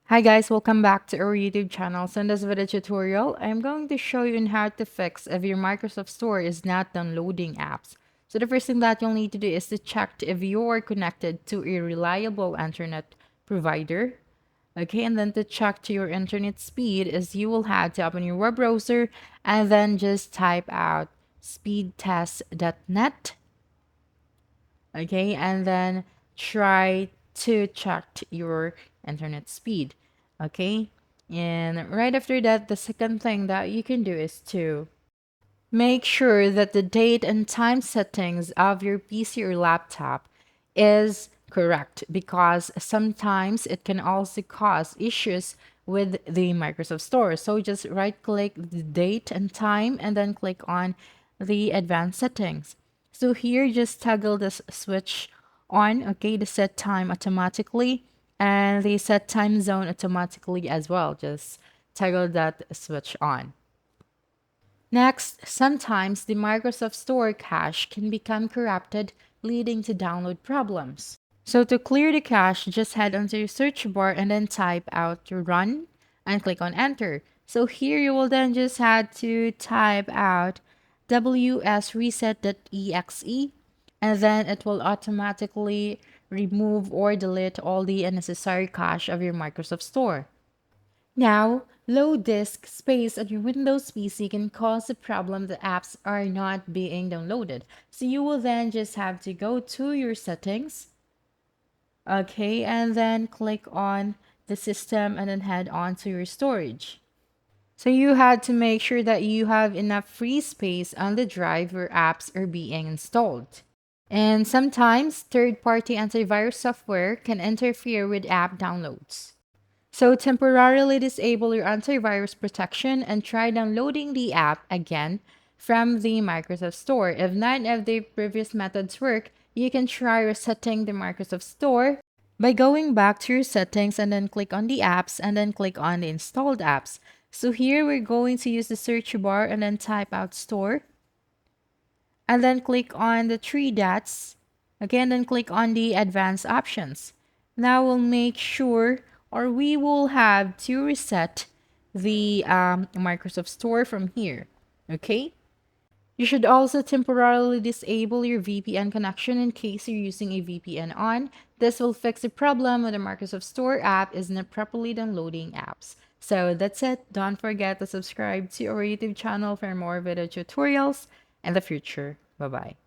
Hi guys, welcome back to our YouTube channel. So in this video tutorial, I'm going to show you on how to fix if your Microsoft Store is not downloading apps. So the first thing that you'll need to do is to check if you're connected to a reliable internet provider. Okay, and then to check to your internet speed is you will have to open your web browser and then just type out speedtest.net. Okay, and then try to check your internet speed. Okay, and right after that, the second thing that you can do is to make sure that the date and time settings of your PC or laptop is correct, because sometimes it can also cause issues with the Microsoft Store. So just right click the date and time and then click on the advanced settings. So here just toggle this switch on, okay, the set time automatically and the set time zone automatically as well. Just toggle that switch on. Next, sometimes the Microsoft Store cache can become corrupted, leading to download problems. So to clear the cache, just head onto your search bar and then type out your run and click on enter. So here you will then just have to type out wsreset.exe and then it will automatically remove or delete all the unnecessary cache of your Microsoft Store. Now, low disk space on your Windows PC can cause the problem that apps are not being downloaded. So you will then just have to go to your settings, okay, and then click on the system and then head on to your storage. So you had to make sure that you have enough free space on the drive where apps are being installed. And sometimes third-party antivirus software can interfere with app downloads. So temporarily disable your antivirus protection and try downloading the app again from the Microsoft Store. If none of the previous methods work, you can try resetting the Microsoft Store by going back to your settings and then click on the apps and then click on the installed apps. So here we're going to use the search bar and then type out store and then click on the three dots. Again, then click on the advanced options. Now we'll make sure, or we will have to reset the Microsoft Store from here. Okay. You should also temporarily disable your VPN connection in case you're using a VPN on. This will fix the problem when the Microsoft Store app is not properly downloading apps. So that's it. Don't forget to subscribe to our YouTube channel for more video tutorials in the future. Bye bye.